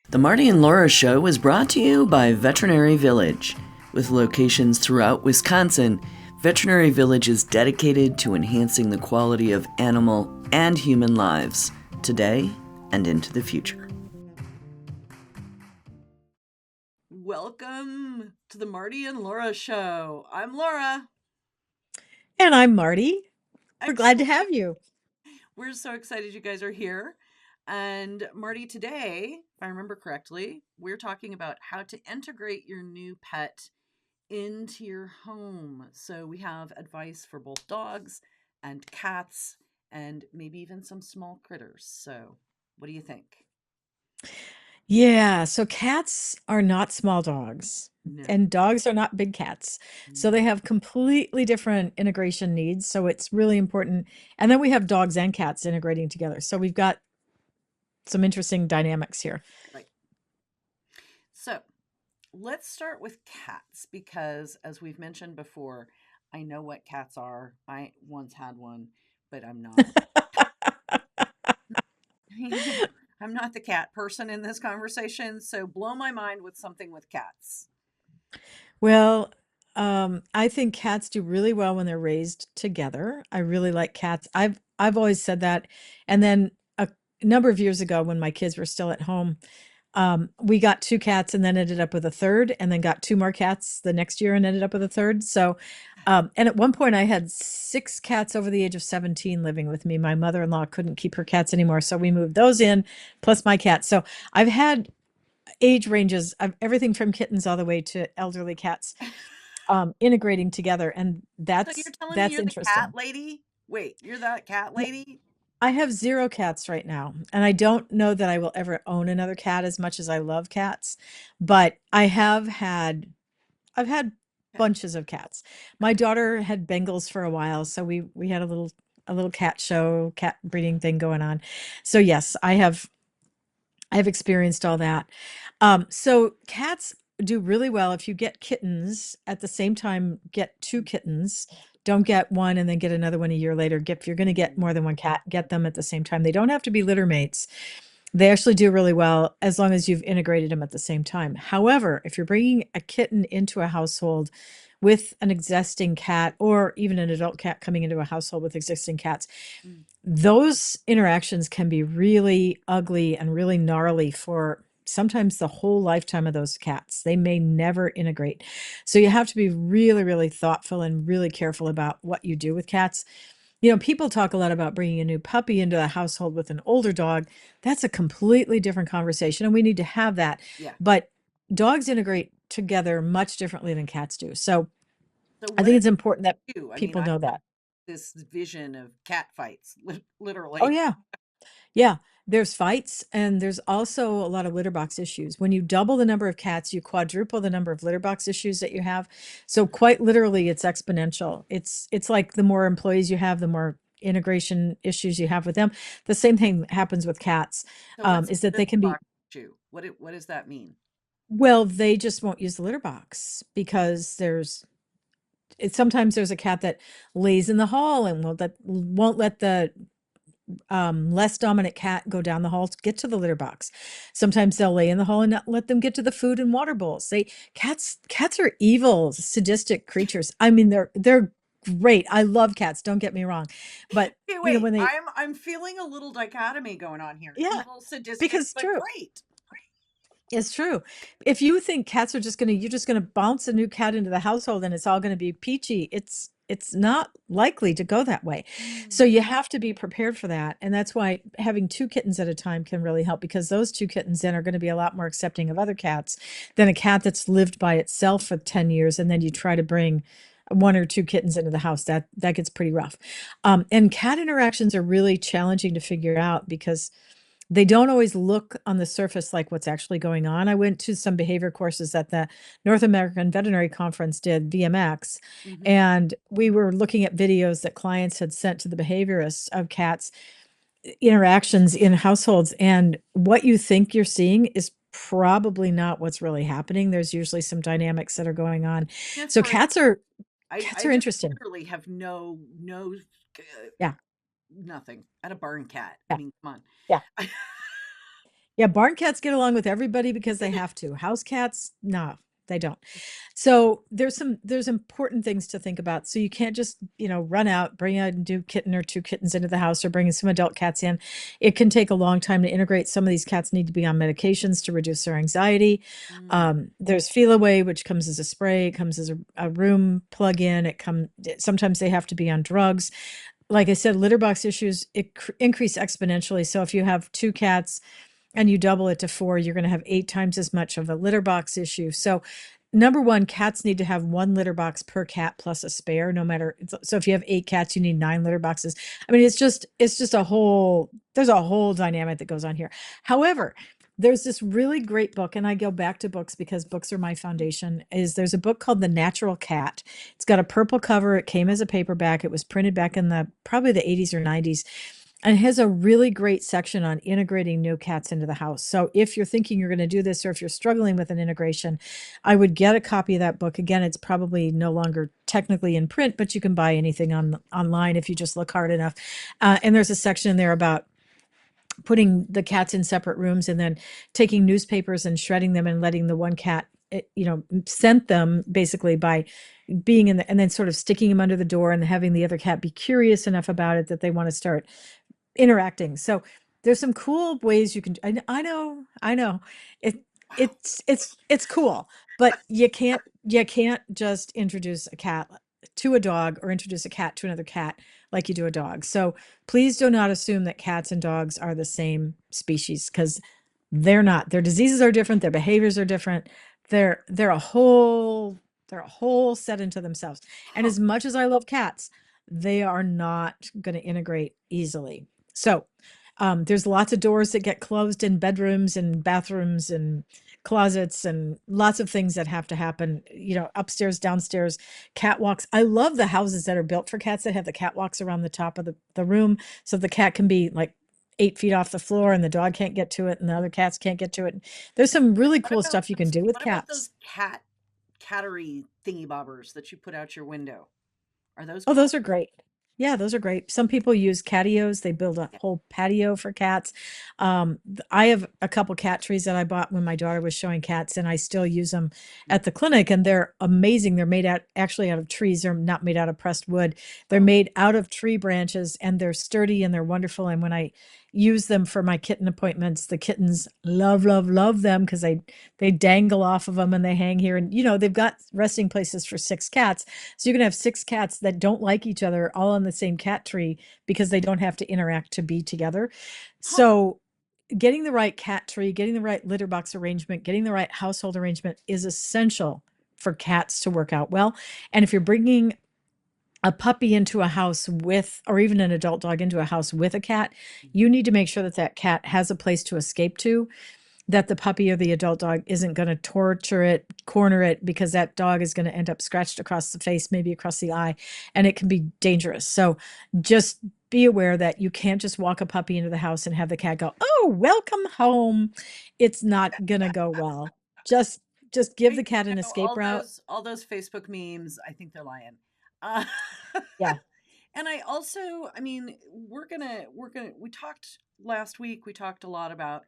The Marty and Laura Show is brought to you by Veterinary Village. With locations throughout Wisconsin, Veterinary Village is dedicated to enhancing the quality of animal and human lives today and into the future. Welcome to the Marty and Laura Show. I'm Laura. And I'm Marty. We're glad to Excellent. have you. We're so excited you guys are here. And Marty, today, if I remember correctly, we're talking about how to integrate your new pet into your home. So we have advice for both dogs and cats and maybe even some small critters. So, what do you think? Yeah, so cats are not small dogs, No, and dogs are not big cats. So they no. have completely different integration needs. So it's really important. And then we have dogs and cats integrating together. So we've got some interesting dynamics here. Right. So, let's start with cats because, as we've mentioned before, I know what cats are. I once had one, but I'm not. I'm not the cat person in this conversation, so blow my mind with something with cats. Well, I think cats do really well when they're raised together. I really like cats. I've always said that. And then a number of years ago, when my kids were still at home, we got two cats and then ended up with a third, and then got two more cats the next year and ended up with a third. So, and at one point, I had six cats over the age of 17 living with me. My mother-in-law couldn't keep her cats anymore, so we moved those in, plus my cats. So I've had age ranges of everything from kittens all the way to elderly cats integrating together, and So you're that's telling me that's you're the cat interesting. lady? Wait, you're that cat Yeah, lady? I have zero cats right now, and I don't know that I will ever own another cat as much as I love cats, but I've had Okay. bunches of cats. My daughter had Bengals for a while, so we had a little cat show, cat breeding thing going on. So yes, I have experienced all that. So cats do really well if you get kittens at the same time, get two kittens. Don't get one and then get another one a year later. If you're going to get Mm. more than one cat, get them at the same time. They don't have to be litter mates. They actually do really well as long as you've integrated them at the same time. However, if you're bringing a kitten into a household with an existing cat, or even an adult cat coming into a household with existing cats, Mm. those interactions can be really ugly and really gnarly for sometimes the whole lifetime of those cats. They may never integrate. So you have to be really, really thoughtful and really careful about what you do with cats. People talk a lot about bringing a new puppy into the household with an older dog. That's a completely different conversation, and we need to have that. Yeah. But dogs integrate together much differently than cats do. So So I what think does it's important that it do? I mean, people I know have that. this vision of cat fights, Oh, literally. yeah. Yeah, there's fights, and there's also a lot of litter box issues. When you double the number of cats, you quadruple the number of litter box issues that you have. So quite literally, it's exponential. It's like the more employees you have, the more integration issues you have with them. The same thing happens with cats, So what's a is that litter they can be, box issue? What does that mean? well, they just won't use the litter box because sometimes there's a cat that lays in the hall and won't let the less dominant cat go down the hall to get to the litter box. Sometimes they'll lay in the hall and not let them get to the food and water bowls. Cats are evil, sadistic creatures. I mean, they're great. I love cats. Don't get me wrong, but Hey, wait, when they, I'm feeling a little dichotomy going on here. yeah, Evil, sadistic, because but true. great. It's true. If you think cats are you're just gonna bounce a new cat into the household and it's all gonna be peachy, it's not likely to go that way. So Mm. you have to be prepared for that. And that's why having two kittens at a time can really help, because those two kittens then are going to be a lot more accepting of other cats than a cat that's lived by itself for 10 years. And then you try to bring one or two kittens into the house. That gets pretty rough. And cat interactions are really challenging to figure out because they don't always look on the surface like what's actually going on. I went to some behavior courses that the North American Veterinary Conference did, VMX, Mhm. and we were looking at videos that clients had sent to the behaviorists of cats interactions in households. And what you think you're seeing is probably not what's really happening. There's usually some dynamics that are going on. Just So for cats are cats I are just interesting. literally have no Yeah. nothing at a barn cat. I Yeah. mean, come Yeah. on. Yeah, barn cats get along with everybody because they have to. House cats, no, they don't. Yeah. So there's important things to think about. So you can't just, run out, bring out and do kitten or two kittens into the house or bring some adult cats in. It can take a long time to integrate. Some of these cats need to be on medications to reduce their anxiety. Mm. There's Feel Away, which comes as a spray, it comes as a room plug-in. Sometimes they have to be on drugs. Like I said, litter box issues increase exponentially. So if you have two cats and you double it to four, you're going to have 8 times as much of a litter box issue. So, number one, cats need to have one litter box per cat plus a spare, no matter. So, if you have 8 cats, you need 9 litter boxes. I mean, it's just there's a whole dynamic that goes on here. However, there's this really great book, and I go back to books because books are my foundation. There's a book called The Natural Cat. It's got a purple cover. It came as a paperback. It was printed back in probably the 80s or 90s, and it has a really great section on integrating new cats into the house. So if you're thinking you're going to do this, or if you're struggling with an integration, I would get a copy of that book. Again, it's probably no longer technically in print, but you can buy anything online if you just look hard enough. And there's a section in there about putting the cats in separate rooms and then taking newspapers and shredding them and letting the one cat, scent them basically by being and then sort of sticking them under the door and having the other cat be curious enough about it that they want to start interacting. So there's some cool ways you can. I know, it Wow. it's cool, but you can't just introduce a cat to a dog or introduce a cat to another cat like you do a dog. So please do not assume that cats and dogs are the same species, because they're not. Their diseases are different, their behaviors are different. They're a whole set into themselves. And Huh. as much as I love cats, they are not going to integrate easily. So there's lots of doors that get closed in bedrooms and bathrooms and closets and lots of things that have to happen, upstairs, downstairs, catwalks. I love the houses that are built for cats that have the catwalks around the top of the room, so the cat can be like 8 feet off the floor and the dog can't get to it and the other cats can't get to it. There's some really What cool about stuff you can do with what about cats. those cattery thingy bobbers that you put out your window? Are those Oh, cool? those are great. Yeah, those are great. Some people use catios. They build a Yeah. whole patio for cats. I have a couple cat trees that I bought when my daughter was showing cats, and I still use them Mm. at the clinic, and they're amazing. They're made actually out of trees. They're not made out of pressed wood. They're Oh, made out of tree branches, and they're sturdy and they're wonderful. And when I use them for my kitten appointments, the kittens love, love, love them because they dangle off of them and they hang here. And they've got resting places for 6 cats, so you can have 6 cats that don't like each other all on the same cat tree because they don't have to interact to be together. huh. So getting the right cat tree, getting the right litter box arrangement, getting the right household arrangement is essential for cats to work out well. And if you're bringing a puppy into a house with, or even an adult dog into a house with a cat, you need to make sure that that cat has a place to escape to, that the puppy or the adult dog isn't going to torture it, corner it, because that dog is going to end up scratched across the face, maybe across the eye, and it can be dangerous. So just be aware that you can't just walk a puppy into the house and have the cat go, "Oh, welcome home." It's not going to go well. Just just give I the cat an know escape route. all those Facebook memes. I think they're lying. Uh, Yeah. and I also, I mean, we're gonna. We talked last week. We talked a lot about,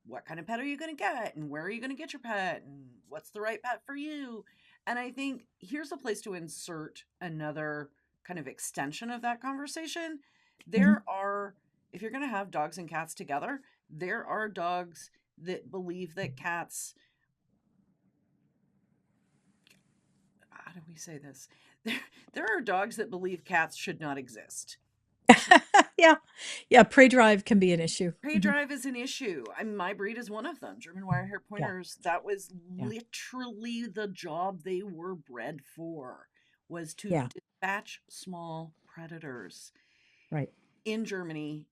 what kind of pet are you gonna get, and where are you gonna get your pet, and what's the right pet for you. And I think here's a place to insert another kind of extension of that conversation. Mhm. There are, if you're gonna have dogs and cats together, there are dogs that believe that cats, how do we say this? There are dogs that believe cats should not exist. Yeah. Yeah, prey drive can be an issue. Prey Mhm. drive is an issue. I mean, my breed is one of them. German Wirehair Yeah. Pointers. That was Yeah. literally the job they were bred for, was to Yeah. dispatch small predators Right. in Germany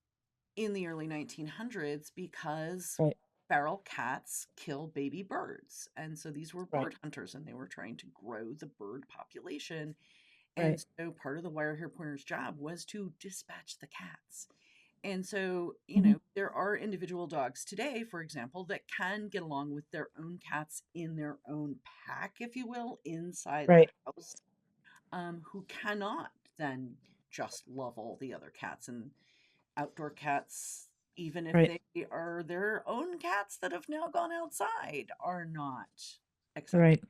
in the early 1900s because Right. feral cats kill baby birds. And so these were Right. bird hunters and they were trying to grow the bird population. And Right. so part of the wire hair pointer's job was to dispatch the cats. And so, Mhm. there are individual dogs today, for example, that can get along with their own cats in their own pack, if you will, inside the Right. house, who cannot then just love all the other cats. And outdoor cats, even if Right. they are their own cats that have now gone outside, are not accepted. Right.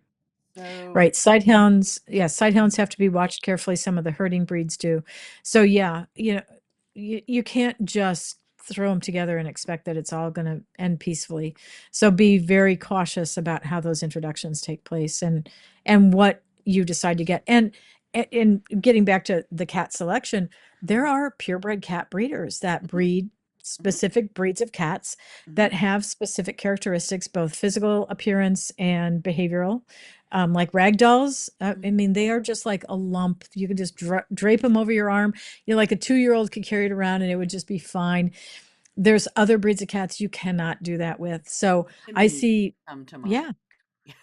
So, Right. Sighthounds, yeah, sighthounds have to be watched carefully. Some of the herding breeds do. So yeah, you can't just throw them together and expect that it's all going to end peacefully. So be very cautious about how those introductions take place and what you decide to get. And getting back to the cat selection, there mhm, are purebred cat breeders that mhm, breed mhm, specific breeds of cats mhm, that have specific characteristics, both physical appearance and behavioral, like rag dolls. I mhm. mean, they are just like a lump. You could just drape them over your arm. Like a 2-year-old could carry it around and it would just be fine. There's other breeds of cats you cannot do that with. So I Siamese see, come to yeah, mind.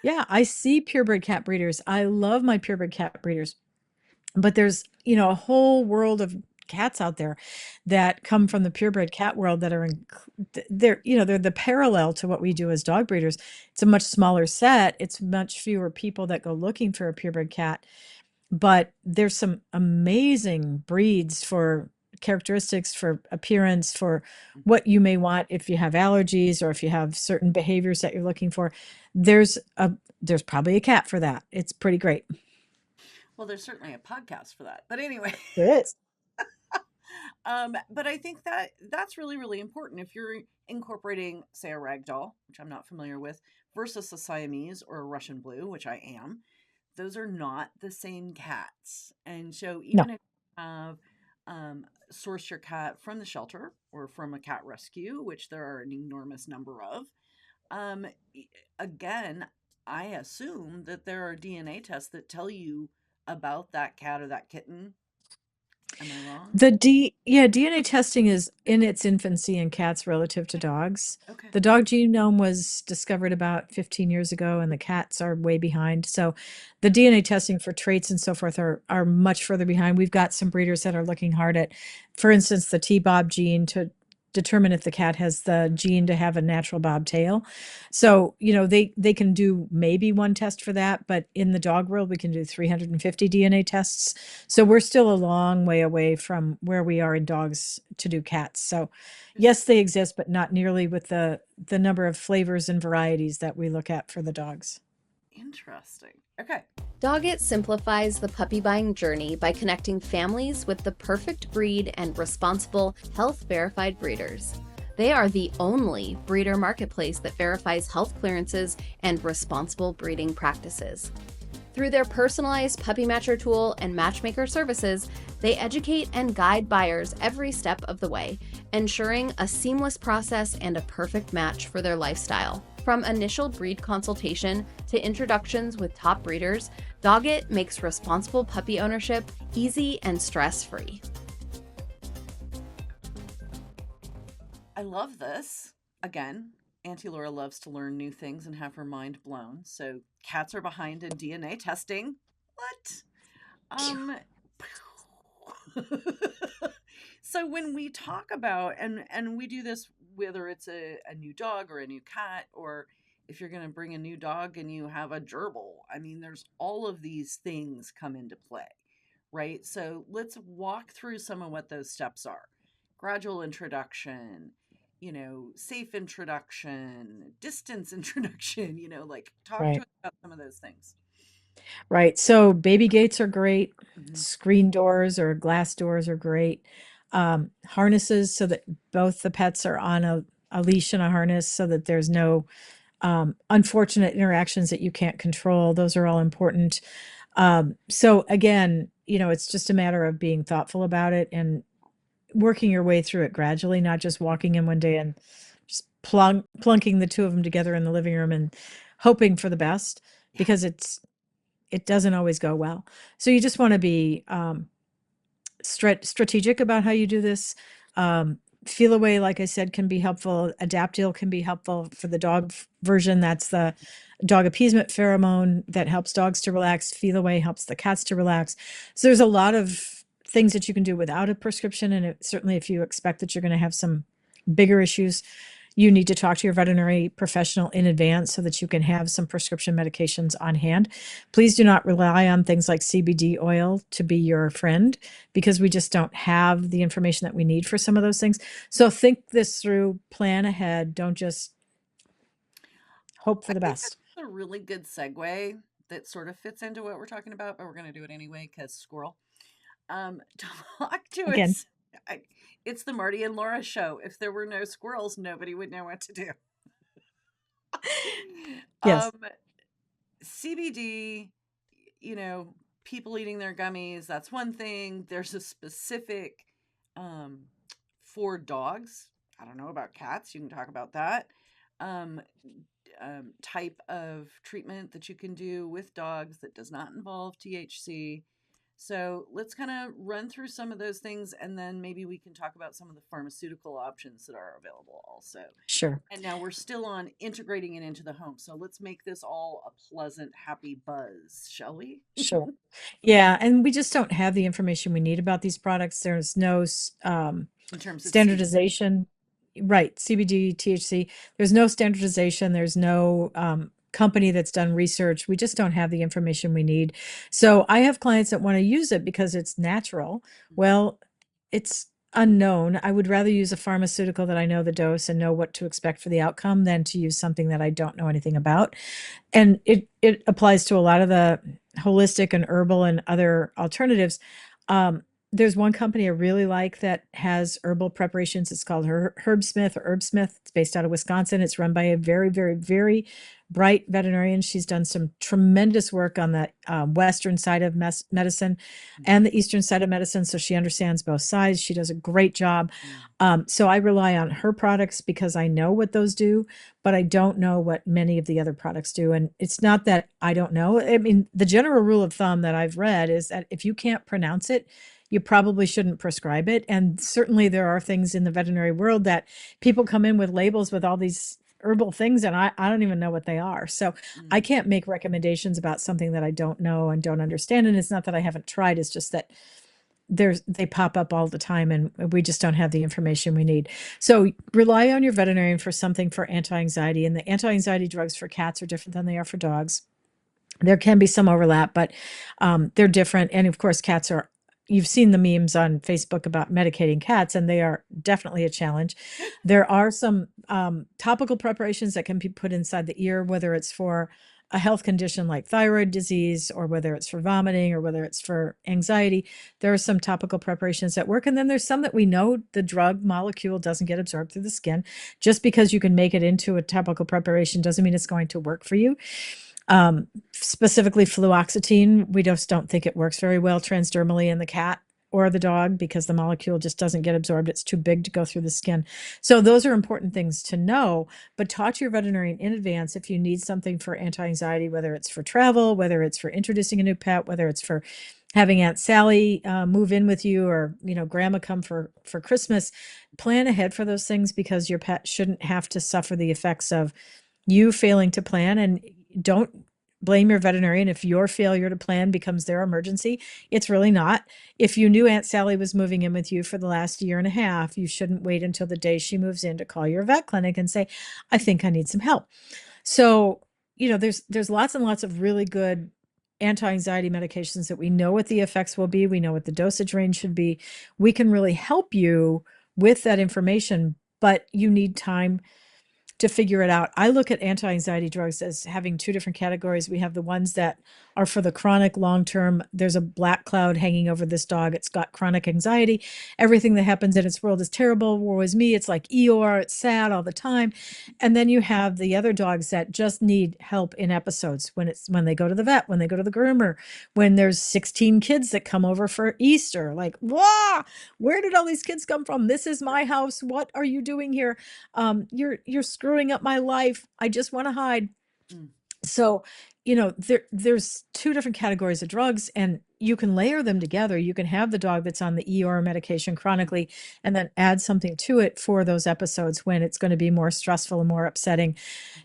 yeah, I see purebred cat breeders. I love my purebred cat breeders, but there's, a whole world of cats out there that come from the purebred cat world that are they're, they're the parallel to what we do as dog breeders. It's a much smaller set. It's much fewer people that go looking for a purebred cat, but there's some amazing breeds for characteristics, for appearance, for Mhm. what you may want if you have allergies or if you have certain behaviors that you're looking for. There's probably a cat for that. It's pretty great. Well, there's certainly a podcast for that. But anyway, There is. but I think that that's really, really important. If you're incorporating, say, a rag doll, which I'm not familiar with, versus a Siamese or a Russian blue, which I am, those are not the same cats. And so No. even if you have sourced your cat from the shelter or from a cat rescue, which there are an enormous number of, um, again, I assume that there are DNA tests that tell you about that cat or that kitten. Am I wrong? Yeah, DNA testing is in its infancy in cats relative to Okay. dogs. Okay. The dog genome was discovered about 15 years ago, and the cats are way behind. So the DNA testing for traits and so forth are much further behind. We've got some breeders that are looking hard at, for instance, the T-bob gene to determine if the cat has the gene to have a natural bob tail. So, they can do maybe one test for that, but in the dog world, we can do 350 DNA tests. So we're still a long way away from where we are in dogs to do cats. So Just yes, they exist, but not nearly with the number of flavors and varieties that we look at for the dogs. interesting. Okay. Doggett simplifies the puppy buying journey by connecting families with the perfect breed and responsible, health verified breeders. They are the only breeder marketplace that verifies health clearances and responsible breeding practices. Through their personalized puppy matcher tool and matchmaker services, they educate and guide buyers every step of the way, ensuring a seamless process and a perfect match for their lifestyle. From initial breed consultation to introductions with top breeders, Doggett makes responsible puppy ownership easy and stress-free. I love this. Again, Auntie Laura loves to learn new things and have her mind blown. So cats are behind in DNA testing. What? Um so when we talk about and we do this whether it's a new dog or a new cat or if you're going to bring a new dog and you have a gerbil, I mean there's all of these things come into play, right? So let's walk through some of what those steps are. Gradual introduction, safe introduction, distance introduction, like talk to Right. us about some of those things. Right. So baby gates are great. Hmm. Screen doors or glass doors are great. Harnesses so that both the pets are on a leash and a harness so that there's no unfortunate interactions that you can't control. Those are all important. So again, it's just a matter of being thoughtful about it and working your way through it gradually, not just walking in one day and just plunking the two of them together in the living room and hoping for the best Yeah. because it doesn't always go well. So you just want to be strategic about how you do this. Feel away, like I said, can be helpful. Adaptil can be helpful for the dog version. That's the dog appeasement pheromone that helps dogs to relax. Feel away helps the cats to relax. So there's a lot of things that you can do without a prescription. And certainly if you expect that you're going to have some bigger issues, you need to talk to your veterinary professional in advance so that you can have some prescription medications on hand. Please do not rely on things like CBD oil to be your friend, because we just don't have the information that we need for some of those things. So think this through, plan ahead, don't just hope for I the think that's best. a really good segue that sort of fits into what we're talking about, but we're going to do it anyway because squirrel. Talk to Again, us. I, it's the Marty and Laura show. If there were no squirrels, nobody would know what to do. yes, um, CBD, you know, people eating their gummies, that's one thing. There's a specific um, for dogs. I don't know about cats. You can talk about that. Um, type of treatment that you can do with dogs that does not involve THC. So let's kind of run through some of those things, and then maybe we can talk about some of the pharmaceutical options that are available also. sure. And now we're still on integrating it into the home. So let's make this all a pleasant, happy buzz, shall we? Sure. Yeah, and we just don't have the information we need about these products. There's no In terms of CBD. standardization. Right, CBD, THC. There's no standardization. There's no company that's done research. We just don't have the information we need. So I have clients that want to use it because it's natural. Mhm. Well, it's unknown. I would rather use a pharmaceutical that I know the dose and know what to expect for the outcome than to use something that I don't know anything about. And it applies to a lot of the holistic and herbal and other alternatives. There's one company I really like that has herbal preparations. It's called Herbsmith or Herbsmith. It's based out of Wisconsin. It's run by a very, very, very bright veterinarian. She's done some tremendous work on the western side of medicine and the eastern side of medicine, so she understands both sides. She does a great job. Mm. So I rely on her products because I know what those do, but I don't know what many of the other products do. And it's not that I don't know. I mean, the general rule of thumb that I've read is that if you can't pronounce it, you probably shouldn't prescribe it. And certainly there are things in the veterinary world that people come in with labels with all these herbal things, and I don't even know what they are. So I Mm. can't make recommendations about something that I don't know and don't understand. And it's not that I haven't tried, it's just that they pop up all the time and we just don't have the information we need. So rely on your veterinarian for something for anti-anxiety, and the anti-anxiety drugs for cats are different than they are for dogs. There can be some overlap, but they're different. And of course, cats are, you've seen the memes on Facebook about medicating cats, and they are definitely a challenge. There are some topical preparations that can be put inside the ear, whether it's for a health condition like thyroid disease, or whether it's for vomiting, or whether it's for anxiety. There are some topical preparations that work. And then there's some that we know the drug molecule doesn't get absorbed through the skin. Just because you can make it into a topical preparation doesn't mean it's going to work for you. Specifically fluoxetine, we just don't think it works very well transdermally in the cat or the dog because the molecule just doesn't get absorbed. It's too big to go through the skin. So those are important things to know, but talk to your veterinarian in advance if you need something for anti-anxiety, whether it's for travel, whether it's for introducing a new pet, whether it's for having Aunt Sally move in with you, or grandma come for Christmas. Plan ahead for those things, because your pet shouldn't have to suffer the effects of you failing to plan. And don't blame your veterinarian if your failure to plan becomes their emergency. It's really not. If you knew Aunt Sally was moving in with you for the last year and a half, you shouldn't wait until the day she moves in to call your vet clinic and say, I think I need some help. So, there's lots and lots of really good anti-anxiety medications that we know what the effects will be. We know what the dosage range should be. We can really help you with that information, but you need time to figure it out. I look at anti-anxiety drugs as having two different categories. We have the ones that are for the chronic long term. There's a black cloud hanging over this dog. It's got chronic anxiety. Everything that happens in its world is terrible. Woe is me. It's like Eeyore. It's sad all the time. And then you have the other dogs that just need help in episodes, when they go to the vet, when they go to the groomer, when there's 16 kids that come over for Easter. Like, wow, where did all these kids come from? This is my house. What are you doing here? You're screwing up my life. I just want to hide. Mm. So, there's two different categories of drugs, and you can layer them together. You can have the dog that's on the ER medication chronically, and then add something to it for those episodes when it's going to be more stressful and more upsetting,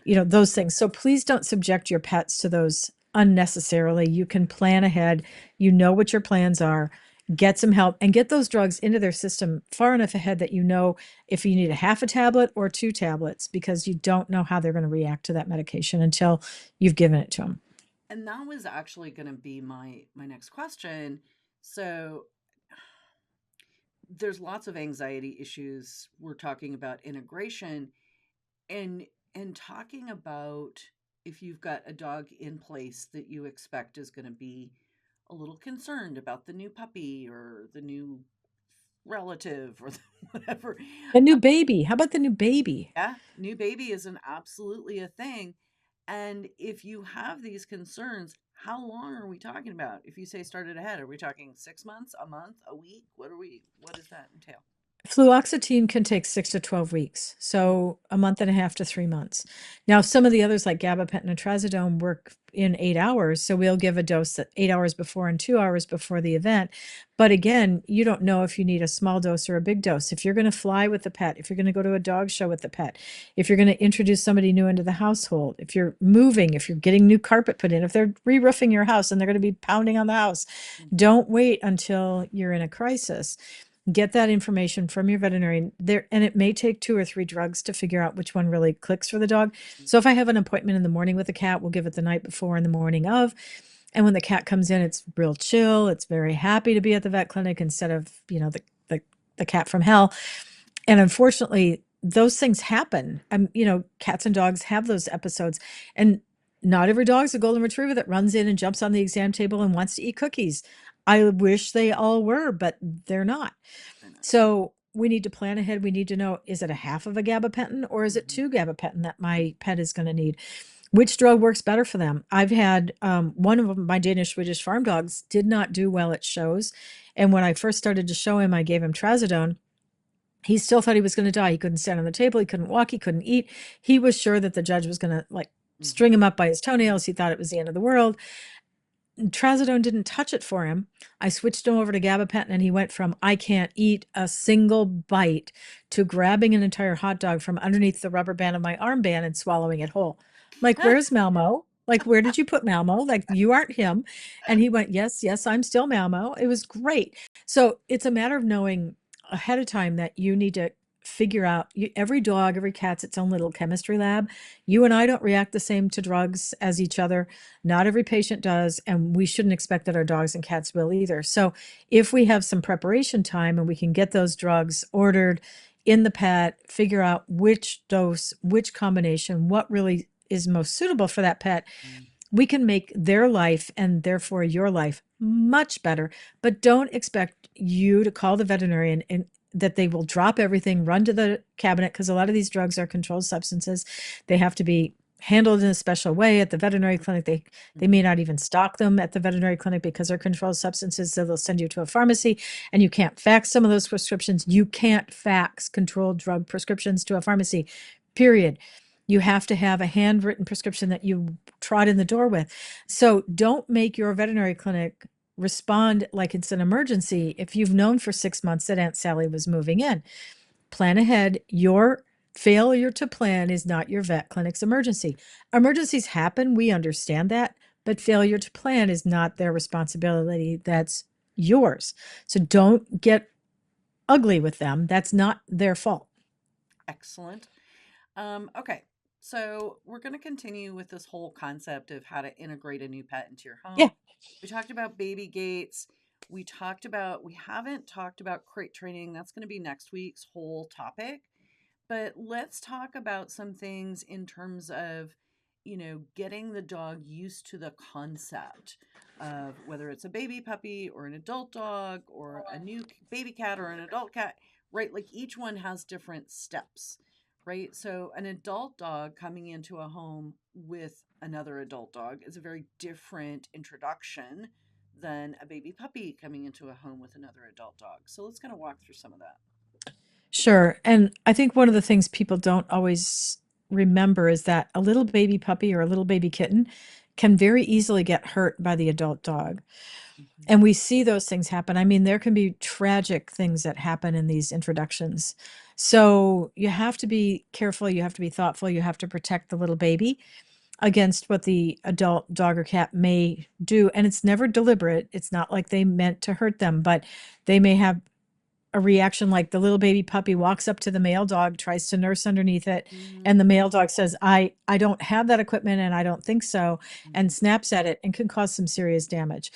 Okay. those things. So please don't subject your pets to those unnecessarily. You can plan ahead. You know what your plans are. get some help and get those drugs into their system far enough ahead that you know if you need a half a tablet or 2 tablets, because you don't know how they're going to react to that medication until you've given it to them. And that was actually going to be my next question. So there's lots of anxiety issues. We're talking about integration and talking about if you've got a dog in place that you expect is going to be a little concerned about the new puppy or the new relative or whatever. The new baby. How about the new baby? Yeah, new baby is an absolutely a thing. And if you have these concerns, how long are we talking about? If you say started ahead, are we talking 6 months, a month, a week? What does that entail? Fluoxetine can take 6 to 12 weeks, Mhm. so a month and a half to 3 months. Now, some of the others like gabapentin and trazodone work in 8 hours, so we'll give a dose at 8 hours before and 2 hours before the event. But again, you don't know if you need a small dose or a big dose. If you're going to fly with the pet, if you're going to go to a dog show with the pet, if you're going to introduce somebody new into the household, if you're moving, if you're getting new carpet put in, if they're re-roofing your house and they're going to be pounding on the house, Mhm. don't wait until you're in a crisis. Get that information from your veterinarian there, and it may take 2 or 3 drugs to figure out which one really clicks for the dog. Mhm. So if I have an appointment in the morning with a cat, we'll give it the night before and the morning of. And when the cat comes in, it's real chill. It's very happy to be at the vet clinic instead of, the the cat from hell. And unfortunately, those things happen. Cats and dogs have those episodes. And not every dog's a golden retriever that runs in and jumps on the exam table and wants to eat cookies. I wish they all were, but they're not. They're not. So we need to plan ahead. We need to know, is it a half of a gabapentin or is it Mhm. 2 gabapentin that my pet is going to need? Which drug works better for them? I've had one of them, my Danish Swedish farm dogs, did not do well at shows. And when I first started to show him, I gave him trazodone. He still thought he was going to die. He couldn't stand on the table. He couldn't walk. He couldn't eat. He was sure that the judge was going to like Mhm. string him up by his toenails. He thought it was the end of the world. Trazodone didn't touch it for him. I switched him over to gabapentin and he went from I can't eat a single bite to grabbing an entire hot dog from underneath the rubber band of my armband and swallowing it whole. Like, where's Malmo? Like, where did you put Malmo? Like, you aren't him. And he went, yes, yes, I'm still Malmo. It was great. So it's a matter of knowing ahead of time that you need to figure out every dog, every cat's its own little chemistry lab. You and I don't react the same to drugs as each other. Not every patient does, and we shouldn't expect that our dogs and cats will either. So if we have some preparation time and we can get those drugs ordered in the pet, figure out which dose, which combination, what really is most suitable for that pet, Mhm. we can make their life and therefore your life much better. But don't expect you to call the veterinarian and that they will drop everything, run to the cabinet, because a lot of these drugs are controlled substances. They have to be handled in a special way at the veterinary clinic. They may Mhm. not even stock them at the veterinary clinic because they're controlled substances. So they'll send you to a pharmacy and you can't fax some of those prescriptions. You can't fax controlled drug prescriptions to a pharmacy, period. You have to have a handwritten prescription that you trot in the door with. So don't make your veterinary clinic respond like it's an emergency if you've known for 6 months that Aunt Sally was moving in. Plan ahead. Your failure to plan is not your vet clinic's emergency. Emergencies happen. We understand that. But failure to plan is not their responsibility. That's yours. So don't get ugly with them. That's not their fault. Excellent. Okay, so we're going to continue with this whole concept of how to integrate a new pet into your Yeah, home. We talked about baby gates. We haven't talked about crate training. That's going to be next week's whole topic. But let's talk about some things in terms of, getting the dog used to the concept of whether it's a baby puppy or an adult dog or a new baby cat or an adult cat, right? Like each one has different steps, right? So an adult dog coming into a home with another adult dog is a very different introduction than a baby puppy coming into a home with another adult dog. So let's kind of walk through some of that. sure. And I think one of the things people don't always remember is that a little baby puppy or a little baby kitten can very easily get hurt by the adult dog. Mhm. And we see those things happen. I mean, there can be tragic things that happen in these introductions. So you have to be careful, you have to be thoughtful, you have to protect the little baby. against what the adult dog or cat may do. And it's never deliberate. It's not like they meant to hurt them, but they may have a reaction like the little baby puppy walks up to the male dog, tries to nurse underneath it, Mhm. and the male dog says, I don't have that equipment and I don't think so, and Mhm. snaps at it and can cause some serious damage.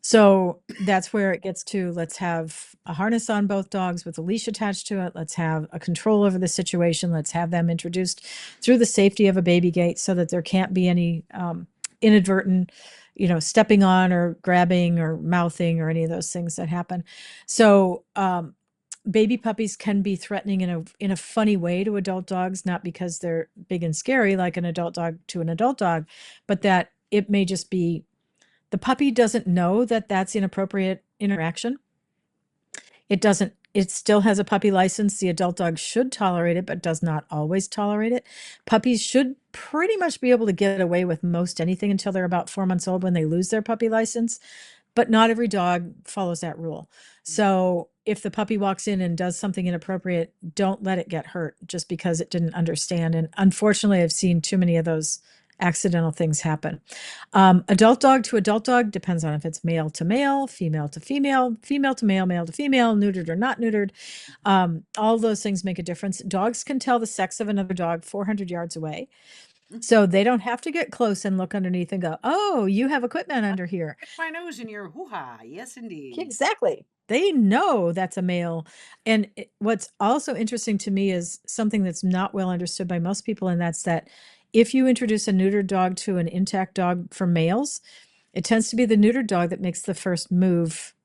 So that's where it gets to, let's have a harness on both dogs with a leash attached to it. Let's have a control over the situation. Let's have them introduced through the safety of a baby gate so that there can't be any inadvertent, stepping on or grabbing or mouthing or any of those things that happen. So baby puppies can be threatening in a funny way to adult dogs, not because they're big and scary like an adult dog to an adult dog, but that it may just be the puppy doesn't know that that's inappropriate interaction. It still has a puppy license. The adult dog should tolerate it, but does not always tolerate it. Puppies should pretty much be able to get away with most anything until they're about 4 months old when they lose their puppy license. But not every dog follows that rule. So if the puppy walks in and does something inappropriate, don't let it get hurt just because it didn't understand. And unfortunately, I've seen too many of those accidental things happen. Adult dog to adult dog depends on if it's male to male, female to female, female to male, male to female, neutered or not neutered. All those things make a difference. Dogs can tell the sex of another dog 400 yards away. Mhm. So they don't have to get close and look underneath and go, oh, you have equipment under here. Stick my nose in your hoo-ha. Yes, indeed. Exactly. They know that's a male. And what's also interesting to me is something that's not well understood by most people, and that's that if you introduce a neutered dog to an intact dog for males, it tends to be the neutered dog that makes the first move,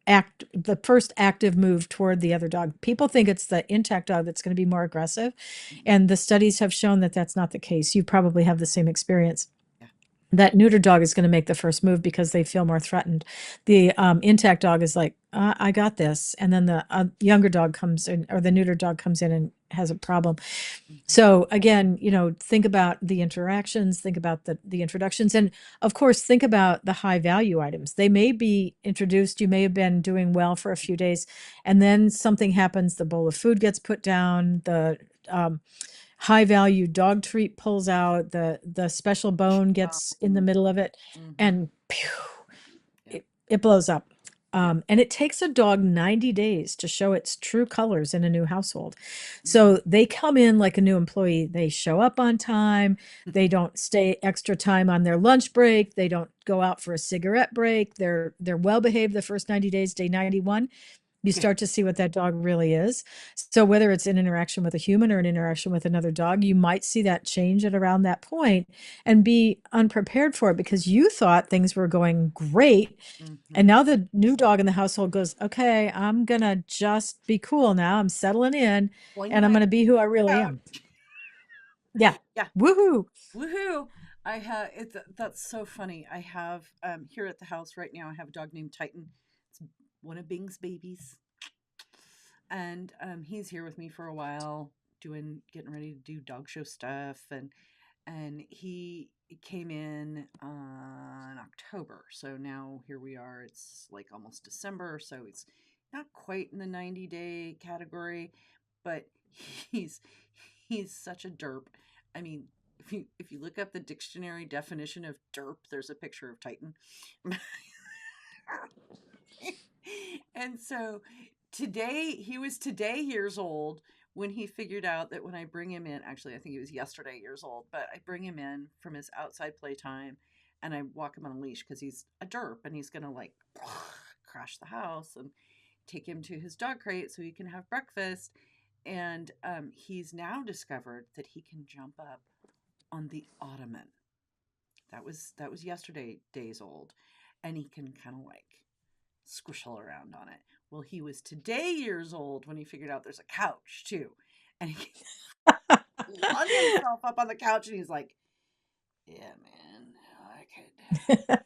the first active move toward the other dog. People think it's the intact dog that's going to be more aggressive, Mhm. and the studies have shown that that's not the case. You probably have the same experience. Yeah. That neuter dog is going to make the first move because they feel more threatened. The intact dog is like, I got this. And then the younger dog comes in, or the neuter dog comes in and has a problem. Mhm. So again, think about the interactions, think about the introductions, and of course, think about the high value items. They may be introduced, you may have been doing well for a few days, and then something happens, the bowl of food gets put down, the high value dog treat pulls out, the special bone gets in the middle of it, Mhm. and pew, Yeah. it blows up. Yeah. And it takes a dog 90 days to show its true colors in a new household. Mhm. So they come in like a new employee. They show up on time. They don't stay extra time on their lunch break. They don't go out for a cigarette break. They're well behaved the first 90 days. Day 91, you Yeah. start to see what that dog really is. So whether it's an interaction with a human or an interaction with another dog, you might see that change at around that point and be unprepared for it because you thought things were going great. And Mhm. now the new dog in the household goes, okay, I'm going to just be cool now. I'm settling in Boing and I'm my going to be who I really out. am. Yeah. Yeah. Woohoo. Woohoo! I have it. That's so funny. I have here at the house right now. I have a dog named Titan. It's one of Bing's babies, and he's here with me for a while, getting ready to do dog show stuff, and he came in in October. So now here we are. It's like almost December, so it's not quite in the 90-day category, but he's he's such a derp. I mean, if you look up the dictionary definition of derp, there's a picture of Titan. And so he was today years old when he figured out that when I bring him in, actually, I think he was yesterday years old, but I bring him in from his outside playtime and I walk him on a leash because he's a derp and he's going to like crash the house and take him to his dog crate so he can have breakfast. And he's now discovered that he can jump up on the ottoman. That was yesterday days old, and he can kind of like squishle around on it. Well, he was today years old when he figured out there's a couch too, and he flung himself up on the couch, and he's like, "Yeah, man, I could."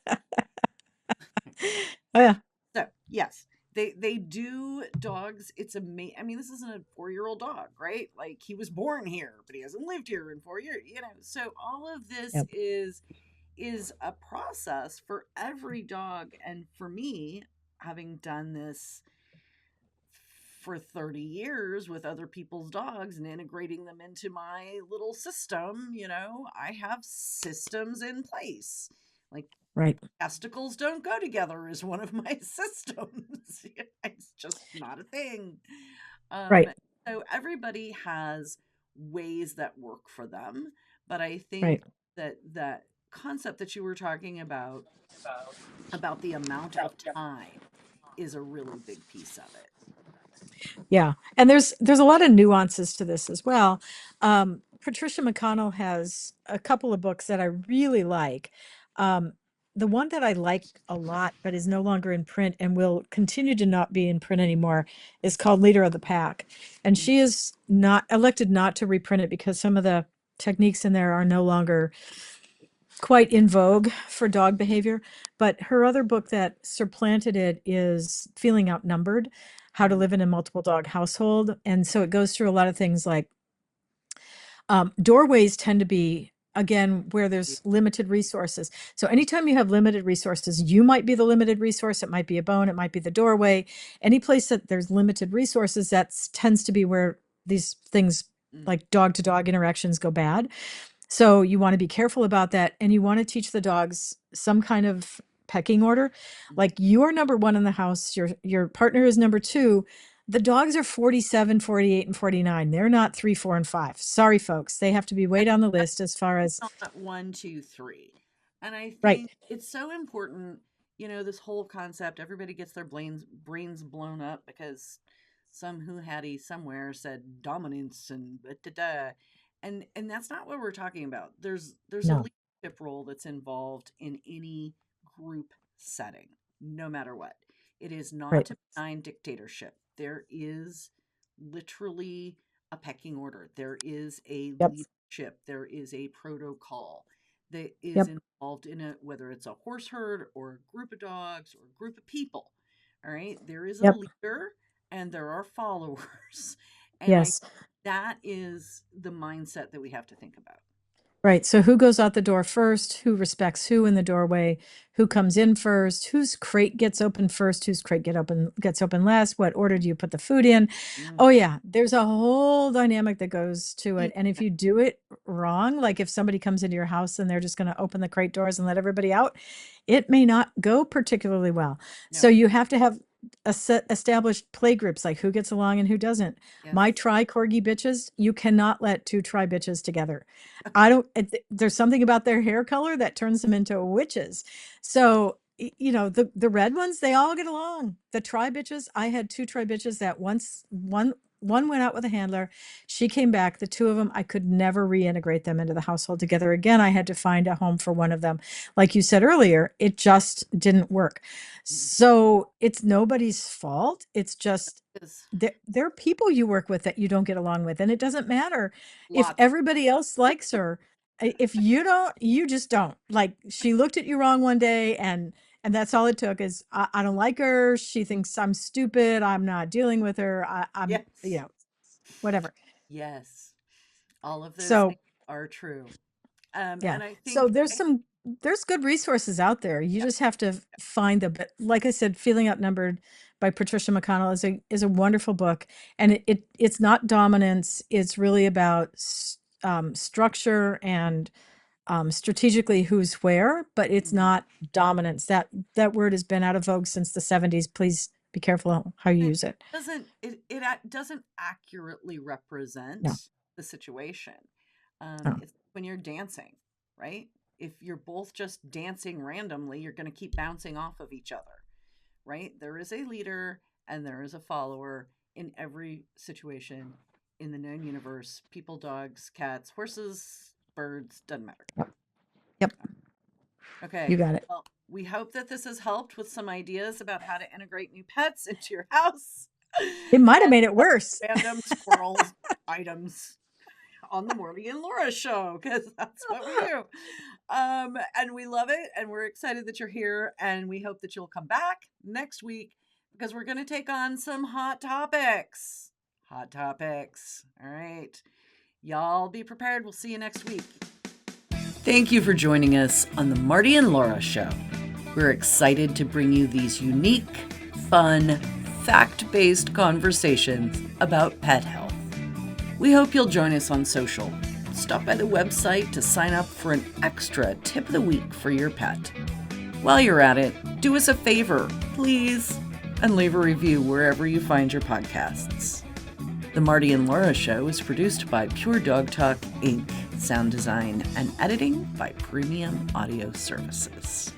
Oh, yeah. So yes, they do dogs. It's amazing. I mean, this isn't a 4-year-old dog, right? Like he was born here, but he hasn't lived here in 4 years. So all of this Yep. is a process for every dog, and for me, having done this for 30 years with other people's dogs and integrating them into my little system. I have systems in place. Like, Right. testicles don't go together is one of my systems. It's just not a thing. Um, Right. so everybody has ways that work for them, but I think Right. that concept that you were talking about the amount of time is a really big piece of it. Yeah. And there's a lot of nuances to this as well. Patricia McConnell has a couple of books that I really like. Um, the one that I like a lot, but is no longer in print and will continue to not be in print anymore, is called Leader of the Pack. And Mm, she is not elected not to reprint it because some of the techniques in there are no longer quite in vogue for dog behavior. But her other book that supplanted it is Feeling Outnumbered: How to mm, Live in a Multiple Dog Household. And so it goes through a lot of things like doorways tend to be, again, where yeah, there's limited resources. So anytime you have limited resources, you might be the limited resource. It might be a bone. It might be the doorway. Any place that there's limited resources, that tends to be where these things mm, like dog to dog interactions go bad. So you want to be careful about that. And you want to teach the dogs some kind of pecking order. mm. Like, you are number one in the house, your partner is number two. The dogs are 47, 48, and 49. They're not 3, 4, and 5. Sorry, folks. They have to be way down the list as far as Not 1, 2, 3. And I right. think it's so important, this whole concept. Everybody gets their brains blown up because some who had somewhere said dominance and da, da, da. And that's not what we're talking about. There's a No, leadership role that's involved in any group setting, no matter what. It is right. not a benign dictatorship. There is literally a pecking order. There is a Yep. leadership. There is a protocol that is Yep. involved in it, whether it's a horse herd or a group of dogs or a group of people. All right. There is a Yep. leader and there are followers. And Yes. that is the mindset that we have to think about. Right. So who goes out the door first? Who respects who in the doorway? Who comes in first? Whose crate gets open first? Whose crate gets open last? What order do you put the food in? Mm. Oh yeah, there's a whole dynamic that goes to Yeah. it. And if you do it wrong, like if somebody comes into your house and they're just going to open the crate doors and let everybody out, it may not go particularly well. No. So you have to have a set established play groups, like who gets along and who doesn't. Yes. My tri corgi bitches, you cannot let two tri bitches together. I don't, there's something about their hair color that turns them into witches. So, the red ones, they all get along. The tri bitches, I had two tri bitches that one went out with a handler. She came back. The two of them, I could never reintegrate them into the household together again. I had to find a home for one of them. Like you said earlier, it just didn't work. Mm. So it's nobody's fault. It's just There's there are people you work with that you don't get along with, and it doesn't matter if lots. everybody else likes her. If you don't, you just don't. Like, she looked at you wrong one day, and that's all it took is, I don't like her. She thinks I'm stupid. I'm not dealing with her. I'm, Yes. whatever. Yes. All of those So things are true. yeah. And I So think there's good resources out there. You just have to find them. But like I said, Feeling Outnumbered by Patricia McConnell is a wonderful book, and it's not dominance. It's really about structure and strategically who's where, but it's mhm. not dominance. That word has been out of vogue since the 70s. Please be careful how you It use it. doesn't accurately represent No, the situation. no, It's when you're dancing, right? If you're both just dancing randomly, you're going to keep bouncing off of each other, right? There is a leader and there is a follower in every situation in the known universe. People, dogs, cats, horses, birds, doesn't matter. yep, yep, Okay. you got it. Well, we hope that this has helped with some ideas about how to integrate new pets into your house It might have and made it worse. random squirrels items on the Marty and Laura show, because that's what we do. And we love it, and we're excited that you're here, and we hope that you'll come back next week because we're going to take on some hot topics. Hot topics. All right. Y'all be prepared. We'll see you next week. Thank you for joining us on the Marty and Laura show. We're excited to bring you these unique, fun, fact-based conversations about pet health. We hope you'll join us on social. Stop by the website to sign up for an extra tip of the week for your pet. While you're at it, do us a favor, please, and leave a review wherever you find your podcasts. The Marty and Laura Show is produced by Pure Dog Talk, Inc., sound design and editing by Premium Audio Services.